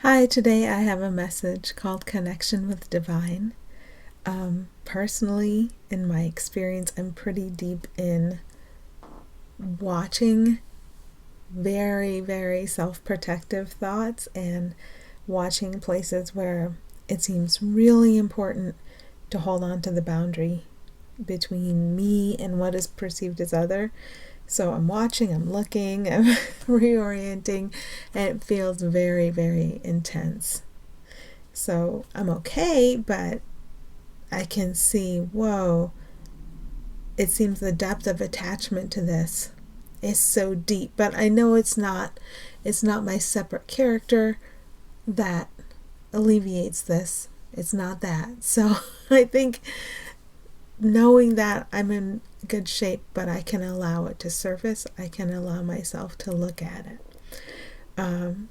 Hi, today I have a message called Connection with Divine. Personally, in my experience, I'm pretty deep in watching very, very self-protective thoughts and watching places where it seems really important to hold on to the boundary between me and what is perceived as other. So I'm watching, I'm looking, I'm reorienting, and it feels very, very intense. So I'm okay, but I can see, whoa, it seems the depth of attachment to this is so deep. But I know it's not my separate character that alleviates this. It's not that. So I think knowing that I'm in good shape, but I can allow it to surface, I can allow myself to look at it.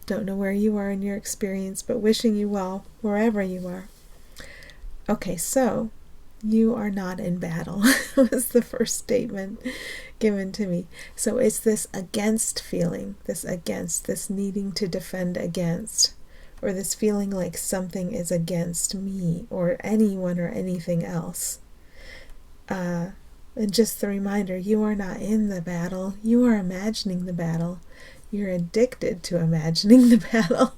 Don't know where you are in your experience, but wishing you well wherever you are. Okay, so you are not in battle was the first statement given to me. So it's this against feeling, this needing to defend against, or this feeling like something is against me or anyone or anything else. And just the reminder, you are not in the battle, you are imagining the battle. You're addicted to imagining the battle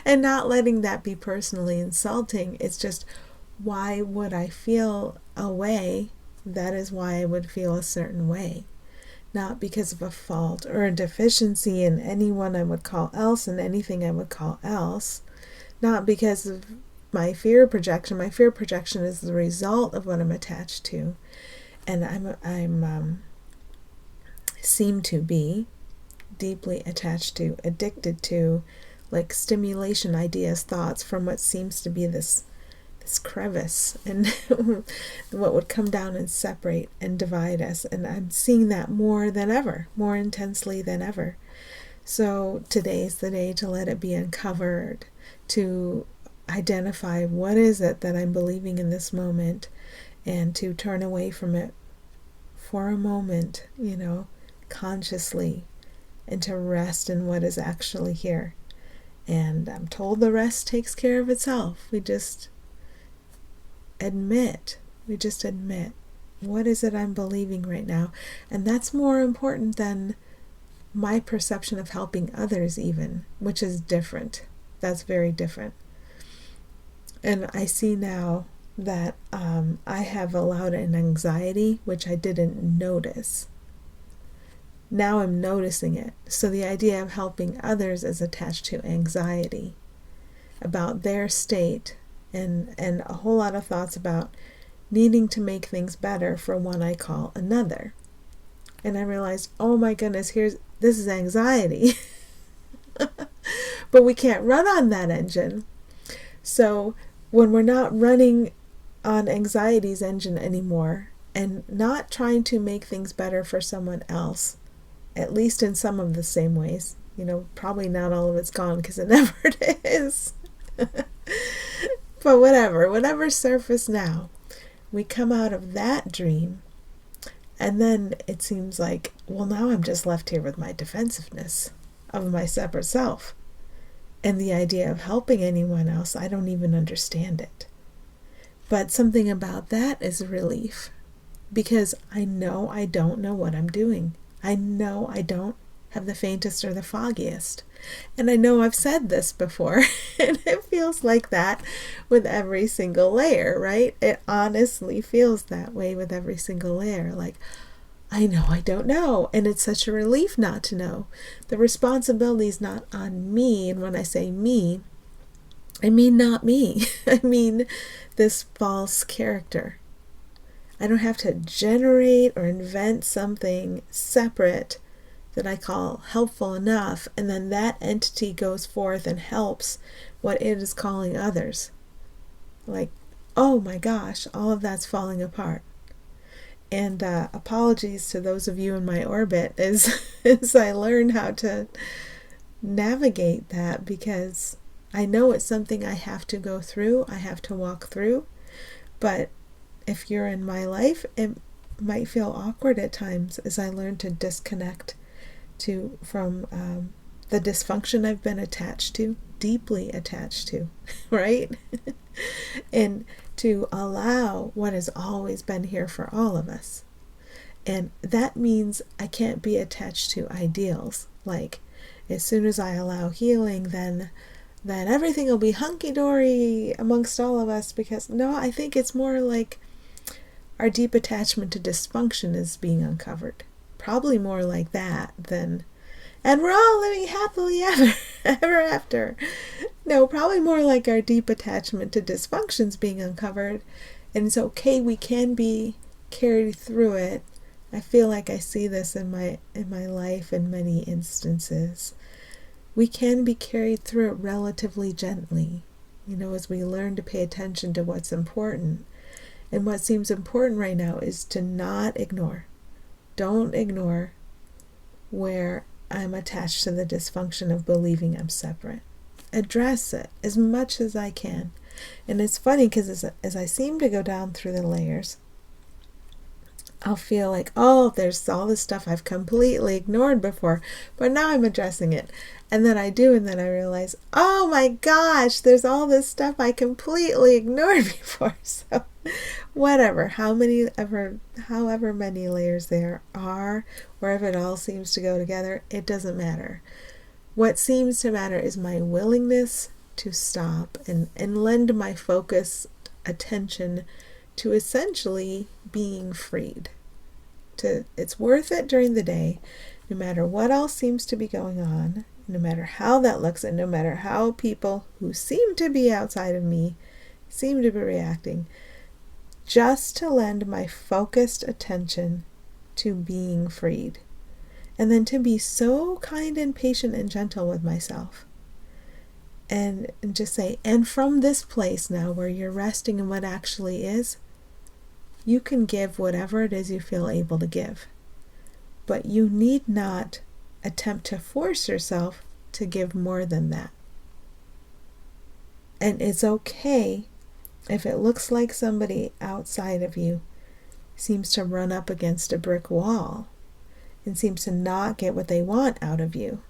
and not letting that be personally insulting. It's just, why would I feel a way? That is why I would feel a certain way. Not because of a fault or a deficiency in anyone I would call else and anything I would call else. Not because of my fear projection. My fear projection is the result of what I'm attached to. And I'm seem to be deeply attached to, addicted to, like stimulation ideas, thoughts from what seems to be this crevice, and what would come down and separate and divide us. And I'm seeing that more than ever, more intensely than ever. So today's the day to let it be uncovered, to identify what is it that I'm believing in this moment, and to turn away from it for a moment, consciously, and to rest in what is actually here. And I'm told the rest takes care of itself. We just admit, what is it I'm believing right now? And that's more important than my perception of helping others even, which is different. That's very different. And I see now that I have allowed an anxiety which I didn't notice. Now I'm noticing it. So the idea of helping others is attached to anxiety about their state, and a whole lot of thoughts about needing to make things better for one I call another. And I realized, oh my goodness, this is anxiety. But we can't run on that engine. So when we're not running on anxiety's engine anymore, and not trying to make things better for someone else, at least in some of the same ways, probably not all of it's gone because it never is. But whatever surface now, we come out of that dream, and then it seems like, well, now I'm just left here with my defensiveness of my separate self. And the idea of helping anyone else, I don't even understand it. But something about that is relief, because I know I don't know what I'm doing. I know I don't have the faintest or the foggiest. And I know I've said this before, and it feels like that with every single layer, right? It honestly feels that way with every single layer. Like, I know I don't know, and it's such a relief not to know. The responsibility is not on me, and when I say me, I mean not me. I mean this false character. I don't have to generate or invent something separate that I call helpful enough, and then that entity goes forth and helps what it is calling others. Like, oh my gosh, all of that's falling apart. And apologies to those of you in my orbit as I learn how to navigate that, because I know it's something I have to go through, I have to walk through. But if you're in my life, it might feel awkward at times as I learn to disconnect from the dysfunction I've been attached to, deeply attached to, right? And to allow what has always been here for all of us. And that means I can't be attached to ideals. Like, as soon as I allow healing, then everything will be hunky-dory amongst all of us. Because, no, I think it's more like our deep attachment to dysfunction is being uncovered. Probably more like that than, and we're all living happily ever after. No, probably more like our deep attachment to dysfunctions being uncovered. And it's okay, we can be carried through it. I feel like I see this in my life in many instances. We can be carried through it relatively gently, as we learn to pay attention to what's important. And what seems important right now is to not ignore. Don't ignore where I'm attached to the dysfunction of believing I'm separate. Address it as much as I can. And it's funny because as I seem to go down through the layers, I'll feel like, oh, there's all this stuff I've completely ignored before, but now I'm addressing it. And then I do, and then I realize, oh my gosh, there's all this stuff I completely ignored before. So whatever, however many layers there are, or if it all seems to go together, it doesn't matter. What seems to matter is my willingness to stop and lend my focused attention to essentially being freed. It's worth it during the day, no matter what else seems to be going on, no matter how that looks, and no matter how people who seem to be outside of me seem to be reacting, just to lend my focused attention to being freed. And then to be so kind and patient and gentle with myself. And just say, and from this place now where you're resting in what actually is, you can give whatever it is you feel able to give. But you need not attempt to force yourself to give more than that. And it's okay if it looks like somebody outside of you seems to run up against a brick wall and seems to not get what they want out of you.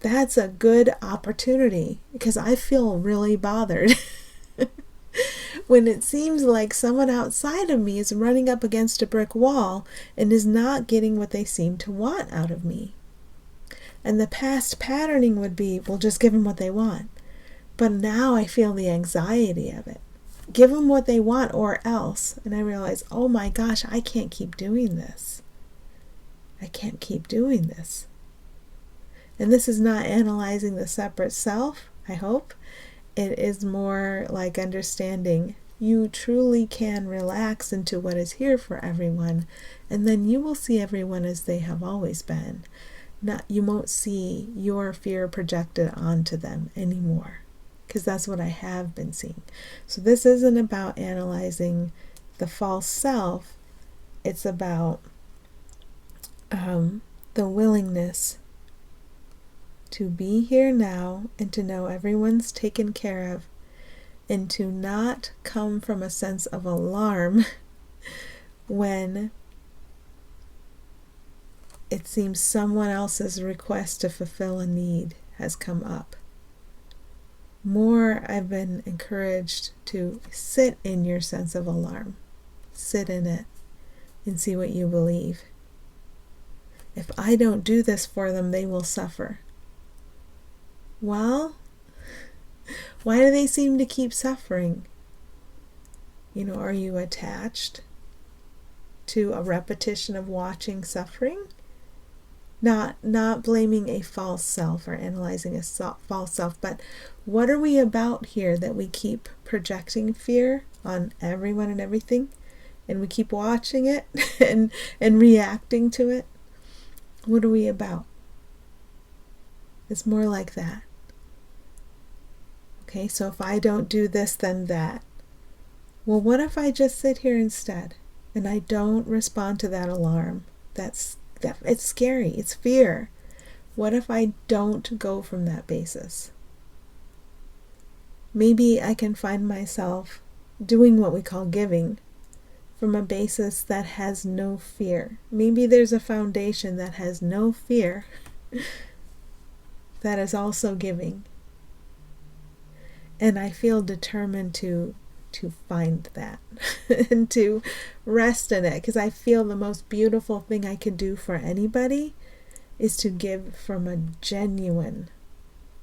That's a good opportunity, because I feel really bothered when it seems like someone outside of me is running up against a brick wall and is not getting what they seem to want out of me. And the past patterning would be, well, just give them what they want. But now I feel the anxiety of it. Give them what they want or else. And I realize, oh my gosh, I can't keep doing this. I can't keep doing this. And this is not analyzing the separate self, I hope. It is more like understanding you truly can relax into what is here for everyone, and then you will see everyone as they have always been. You won't see your fear projected onto them anymore, because that's what I have been seeing. So this isn't about analyzing the false self. It's about the willingness to be here now and to know everyone's taken care of, and to not come from a sense of alarm when it seems someone else's request to fulfill a need has come up. More, I've been encouraged to sit in your sense of alarm. Sit in it and see what you believe. If I don't do this for them, they will suffer. Well, why do they seem to keep suffering? Are you attached to a repetition of watching suffering? Not blaming a false self or analyzing a false self, but what are we about here that we keep projecting fear on everyone and everything, and we keep watching it and reacting to it? What are we about? It's more like that. Okay, so if I don't do this, then that. Well, what if I just sit here instead and I don't respond to that alarm? It's scary. It's fear. What if I don't go from that basis? Maybe I can find myself doing what we call giving from a basis that has no fear. Maybe there's a foundation that has no fear that is also giving. And I feel determined to find that and to rest in it, because I feel the most beautiful thing I could do for anybody is to give from a genuine,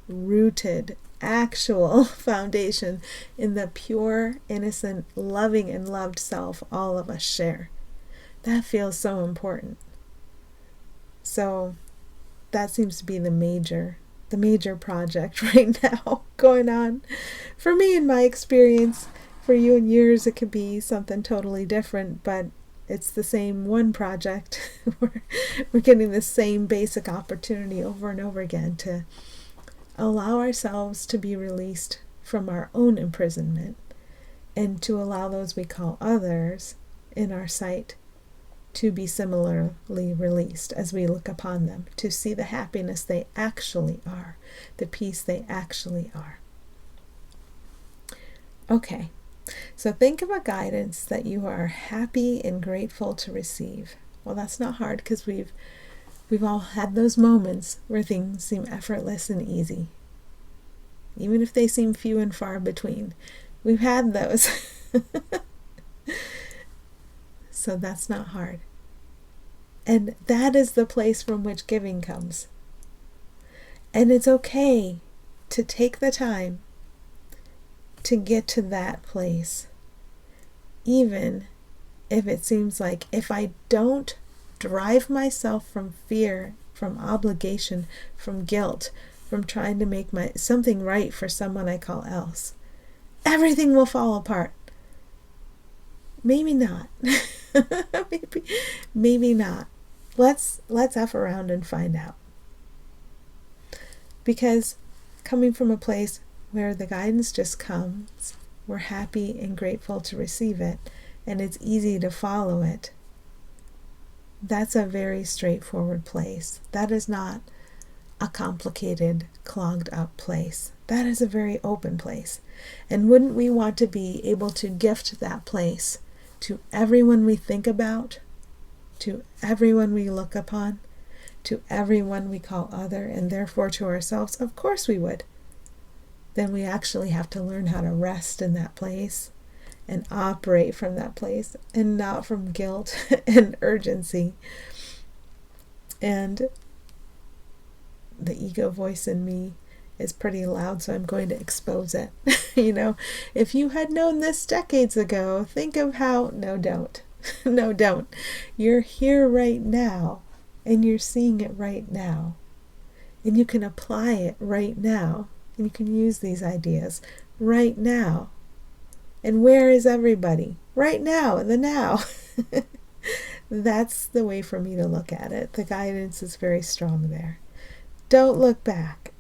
rooted, actual foundation in the pure, innocent, loving, and loved self all of us share. That feels so important. So that seems to be the major project right now going on for me in my experience. For you and yours, it could be something totally different, but it's the same one project. We're getting the same basic opportunity over and over again to allow ourselves to be released from our own imprisonment, and to allow those we call others in our sight to be similarly released as we look upon them, to see the happiness they actually are, the peace they actually are. Okay, so think of a guidance that you are happy and grateful to receive. Well, that's not hard, because we've all had those moments where things seem effortless and easy, even if they seem few and far between. We've had those. So that's not hard. And that is the place from which giving comes. And it's okay to take the time to get to that place, even if it seems like, if I don't drive myself from fear, from obligation, from guilt, from trying to make something right for someone I call else, everything will fall apart. Maybe not. maybe not. Let's F around and find out. Because coming from a place where the guidance just comes, we're happy and grateful to receive it, and it's easy to follow it, that's a very straightforward place. That is not a complicated, clogged up place. That is a very open place. And wouldn't we want to be able to gift that place to everyone we think about, to everyone we look upon, to everyone we call other, and therefore to ourselves? Of course we would. Then we actually have to learn how to rest in that place and operate from that place, and not from guilt and urgency. And the ego voice in me is pretty loud, so I'm going to expose it. If you had known this decades ago, think of how... No, don't. No, don't. You're here right now, and you're seeing it right now. And you can apply it right now. And you can use these ideas right now. And where is everybody? Right now, in the now. That's the way for me to look at it. The guidance is very strong there. Don't look back.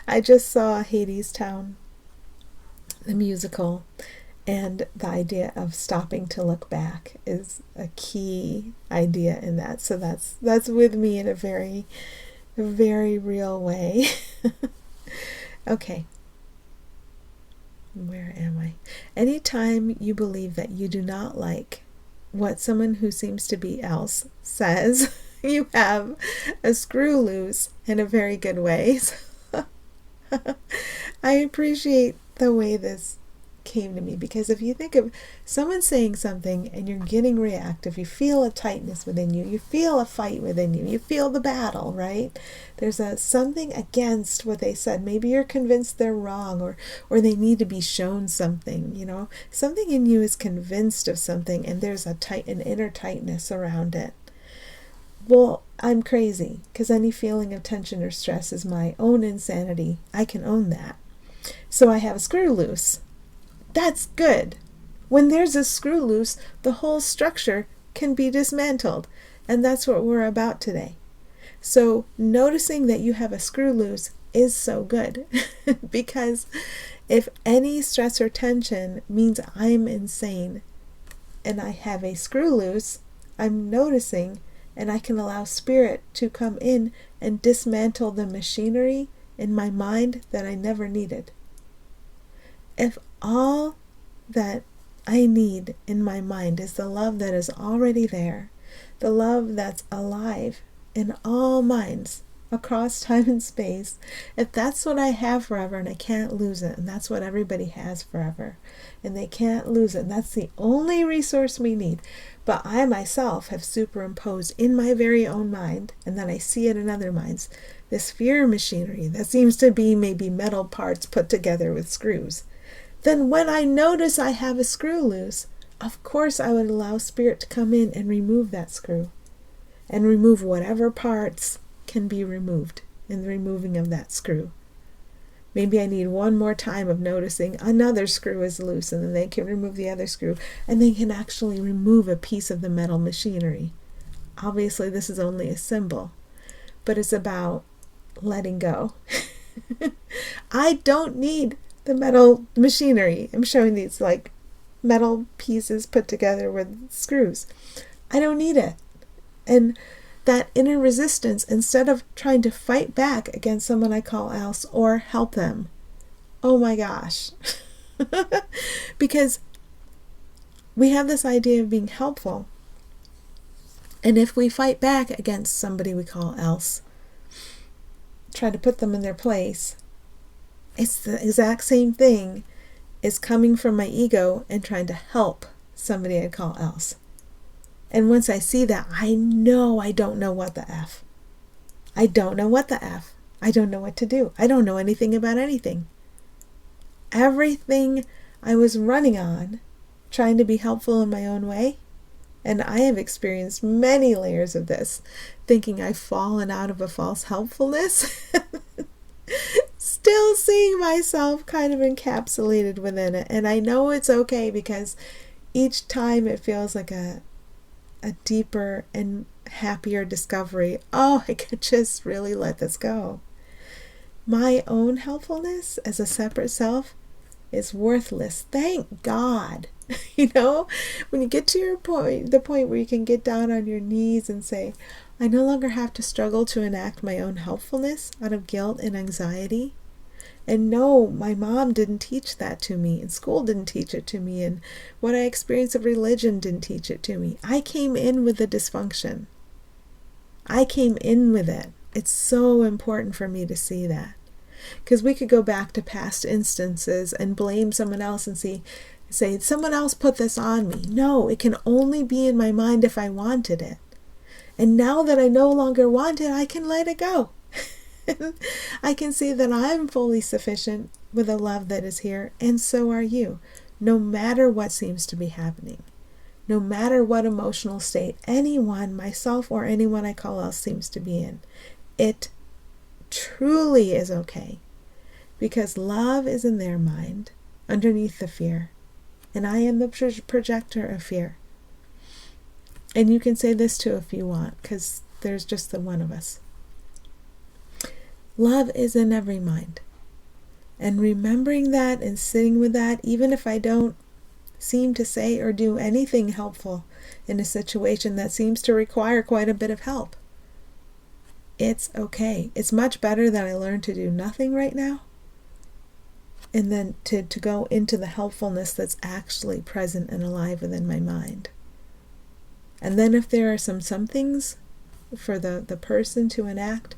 I just saw Hadestown, the musical, and the idea of stopping to look back is a key idea in that. So that's with me in a very, very real way. Okay. Where am I? Anytime you believe that you do not like what someone who seems to be else says, you have a screw loose in a very good way. I appreciate the way this came to me, because if you think of someone saying something and you're getting reactive, you feel a tightness within you, you feel a fight within you, you feel the battle, right? There's something against what they said. Maybe you're convinced they're wrong, or they need to be shown something, something in you is convinced of something, and there's an inner tightness around it. Well, I'm crazy, because any feeling of tension or stress is my own insanity. I can own that. So I have a screw loose. That's good. When there's a screw loose, the whole structure can be dismantled. And that's what we're about today. So noticing that you have a screw loose is so good. Because if any stress or tension means I'm insane and I have a screw loose, I'm noticing, and I can allow spirit to come in and dismantle the machinery in my mind that I never needed. If all that I need in my mind is the love that is already there, the love that's alive in all minds, across time and space, if that's what I have forever and I can't lose it, and that's what everybody has forever, and they can't lose it, and that's the only resource we need, but I myself have superimposed in my very own mind, and then I see it in other minds, this fear machinery that seems to be maybe metal parts put together with screws, then when I notice I have a screw loose, of course I would allow Spirit to come in and remove that screw, and remove whatever parts can be removed in the removing of that screw. Maybe I need one more time of noticing another screw is loose, and then they can remove the other screw, and they can actually remove a piece of the metal machinery. Obviously, this is only a symbol, but it's about letting go. I don't need the metal machinery. I'm showing these like metal pieces put together with screws. I don't need it. And that inner resistance, instead of trying to fight back against someone I call else or help them, oh my gosh. Because we have this idea of being helpful. And if we fight back against somebody we call else, try to put them in their place, it's the exact same thing as coming from my ego and trying to help somebody I call else. And once I see that, I know I don't know what the F. I don't know what the F. I don't know what to do. I don't know anything about anything. Everything I was running on, trying to be helpful in my own way, and I have experienced many layers of this, thinking I've fallen out of a false helpfulness, still seeing myself kind of encapsulated within it. And I know it's okay, because each time it feels like a deeper and happier discovery. Oh, I could just really let this go. My own helpfulness as a separate self is worthless. Thank God. You know, when you get to the point where you can get down on your knees and say, I no longer have to struggle to enact my own helpfulness out of guilt and anxiety. And no, my mom didn't teach that to me, and school didn't teach it to me, and what I experienced of religion didn't teach it to me. I came in with the dysfunction. I came in with it. It's so important for me to see that. Because we could go back to past instances and blame someone else and say, someone else put this on me. No, it can only be in my mind if I wanted it. And now that I no longer want it, I can let it go. I can see that I'm fully sufficient with the love that is here, and so are you, no matter what seems to be happening, no matter what emotional state anyone, myself or anyone I call else, seems to be in. It truly is okay, because love is in their mind, underneath the fear, and I am the projector of fear. And you can say this too if you want, because there's just the one of us. Love is in every mind. And remembering that and sitting with that, even if I don't seem to say or do anything helpful in a situation that seems to require quite a bit of help, it's okay. It's much better that I learn to do nothing right now, and then to go into the helpfulness that's actually present and alive within my mind. And then if there are some things for the person to enact,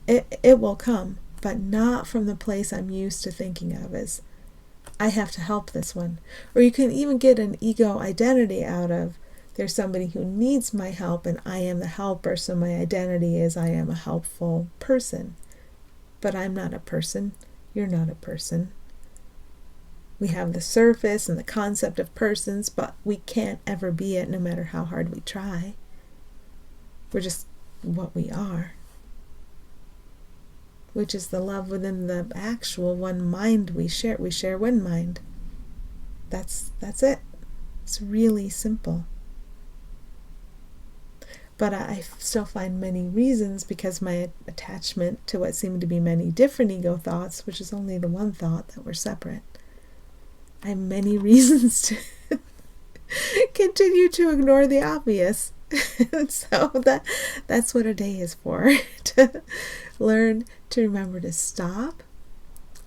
it will come, but not from the place I'm used to thinking of as, I have to help this one. Or you can even get an ego identity out of, there's somebody who needs my help and I am the helper, so my identity is I am a helpful person. But I'm not a person. You're not a person. We have the surface and the concept of persons, but we can't ever be it no matter how hard we try. We're just what we are, which is the love within the actual one mind we share. We share one mind. That's it. It's really simple. But I still find many reasons, because my attachment to what seem to be many different ego thoughts, which is only the one thought that we're separate, I have many reasons to continue to ignore the obvious. And so that's what a day is for, to learn to remember to stop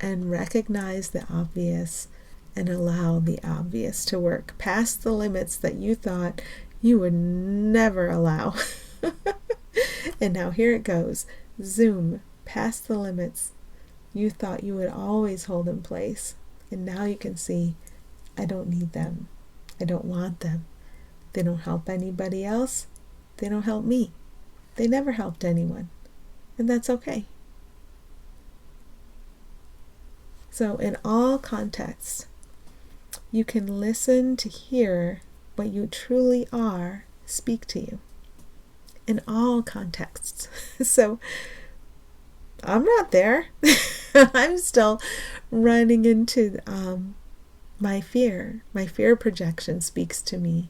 and recognize the obvious and allow the obvious to work past the limits that you thought you would never allow. And now here it goes. zoom past the limits you thought you would always hold in place. And now you can see, I don't need them. I don't want them. They don't help anybody else. They don't help me. They never helped anyone. And that's okay. So in all contexts, you can listen to hear what you truly are speak to you. In all contexts. So I'm not there. I'm still running into my fear. My fear projection speaks to me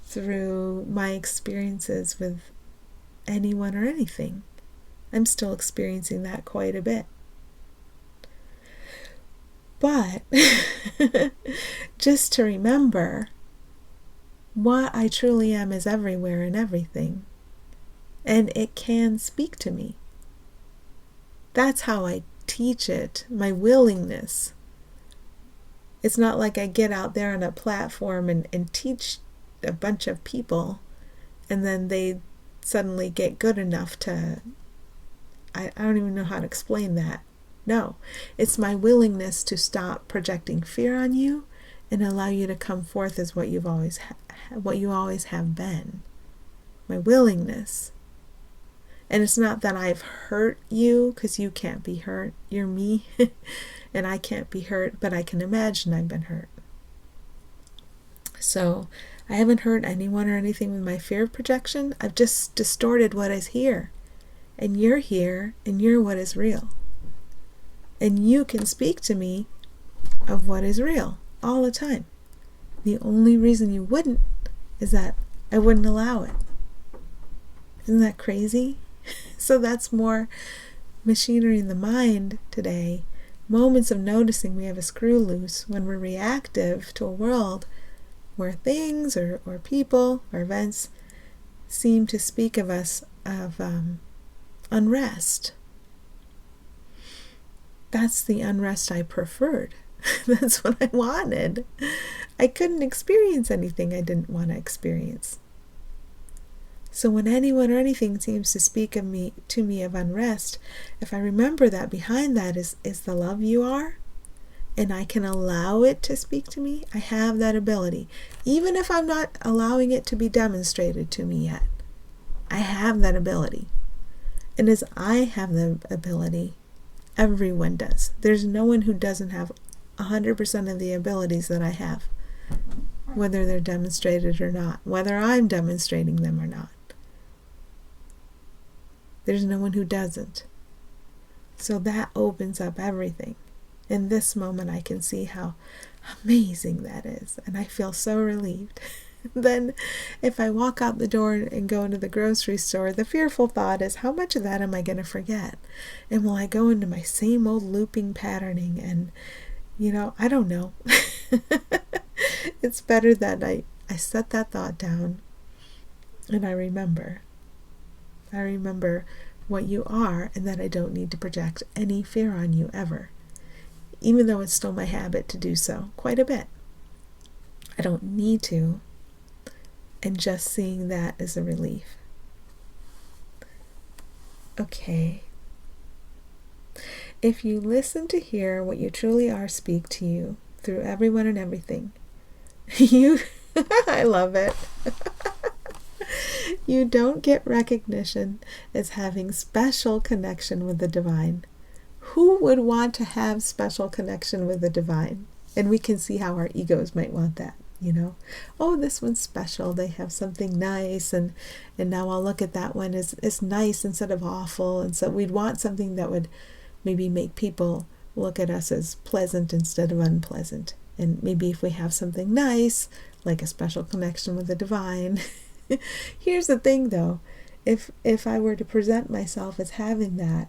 through my experiences with anyone or anything. I'm still experiencing that quite a bit. But just to remember, what I truly am is everywhere and everything. And it can speak to me. That's how I teach it, my willingness. It's not like I get out there on a platform and teach a bunch of people and then they suddenly get good enough to, I don't even know how to explain that. No, it's my willingness to stop projecting fear on you and allow you to come forth as what you always have been. My willingness. And it's not that I've hurt you, because you can't be hurt. You're me, and I can't be hurt, but I can imagine I've been hurt. So I haven't hurt anyone or anything with my fear of projection. I've just distorted what is here. And you're here, and you're what is real. And you can speak to me of what is real all the time. The only reason you wouldn't is that I wouldn't allow it. Isn't that crazy? So that's more machinery in the mind today. Moments of noticing we have a screw loose when we're reactive to a world where things or people or events seem to speak of us of unrest. That's the unrest I preferred. That's what I wanted. I couldn't experience anything I didn't want to experience. So when anyone or anything seems to speak to me of unrest, if I remember that behind that is the love you are, and I can allow it to speak to me, I have that ability. Even if I'm not allowing it to be demonstrated to me yet, I have that ability. And as I have the ability, everyone does. There's no one who doesn't have 100% of the abilities that I have, whether they're demonstrated or not, whether I'm demonstrating them or not. There's no one who doesn't. So that opens up everything. In this moment, I can see how amazing that is, and I feel so relieved. Then, if I walk out the door and go into the grocery store, the fearful thought is, how much of that am I going to forget? And will I go into my same old looping patterning? And, I don't know. It's better that I set that thought down and I remember. I remember what you are and that I don't need to project any fear on you ever. Even though it's still my habit to do so quite a bit. I don't need to. And just seeing that is a relief. Okay. If you listen to hear what you truly are speak to you through everyone and everything, I love it. You don't get recognition as having special connection with the divine. Who would want to have special connection with the divine? And we can see how our egos might want that, Oh, this one's special. They have something nice, and now I'll look at that one as nice instead of awful. And so we'd want something that would maybe make people look at us as pleasant instead of unpleasant. And maybe if we have something nice, like a special connection with the divine. Here's the thing, though. If I were to present myself as having that,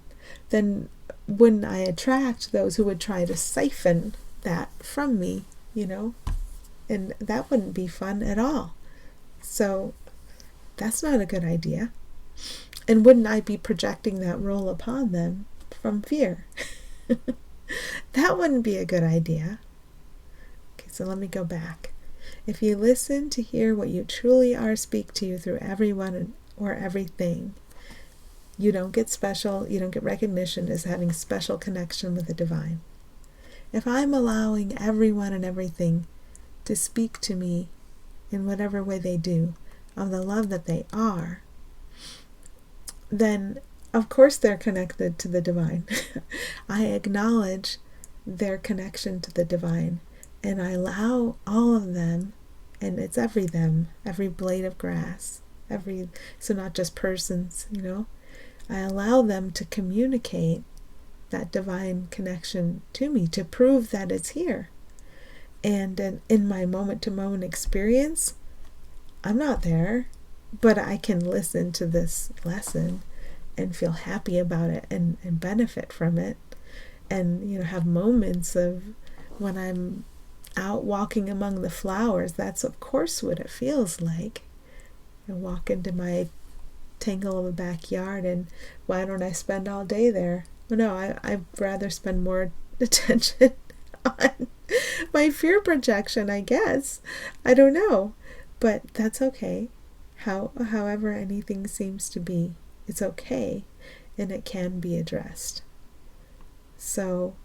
then wouldn't I attract those who would try to siphon that from me, And that wouldn't be fun at all. So that's not a good idea. And wouldn't I be projecting that role upon them from fear? That wouldn't be a good idea. Okay, so let me go back. If you listen to hear what you truly are speak to you through everyone or everything, You don't get special, you don't get recognition as having special connection with the divine. If I'm allowing everyone and everything to speak to me in whatever way they do of the love that they are, then of course they're connected to the divine. I acknowledge their connection to the divine, and I allow all of them, and it's every them, every blade of grass, so not just persons, I allow them to communicate that divine connection to me, to prove that it's here. And in my moment-to-moment experience, I'm not there, but I can listen to this lesson and feel happy about it and benefit from it, and have moments of when I'm out walking among the flowers. That's of course what it feels like. I walk into my tangle of a backyard, and why don't I spend all day there? No, I'd rather spend more attention on my fear projection, I guess. I don't know, but that's okay. However anything seems to be, it's okay, and it can be addressed. So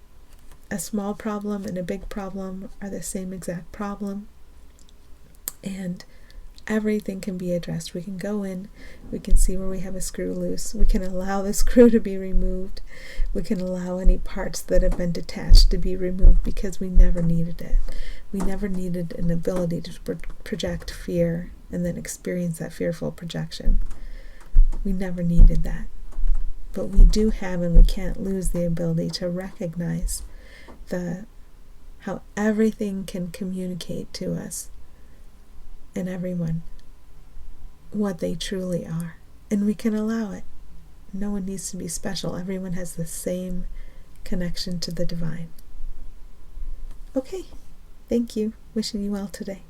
a small problem and a big problem are the same exact problem, and everything can be addressed. We can go in, we can see where we have a screw loose, we can allow the screw to be removed, we can allow any parts that have been detached to be removed, because we never needed it. We never needed an ability to project fear and then experience that fearful projection. We never needed that. But we do have, and we can't lose the ability to recognize how everything can communicate to us and everyone what they truly are. And we can allow it. No one needs to be special. Everyone has the same connection to the divine. Okay, thank you. Wishing you well today.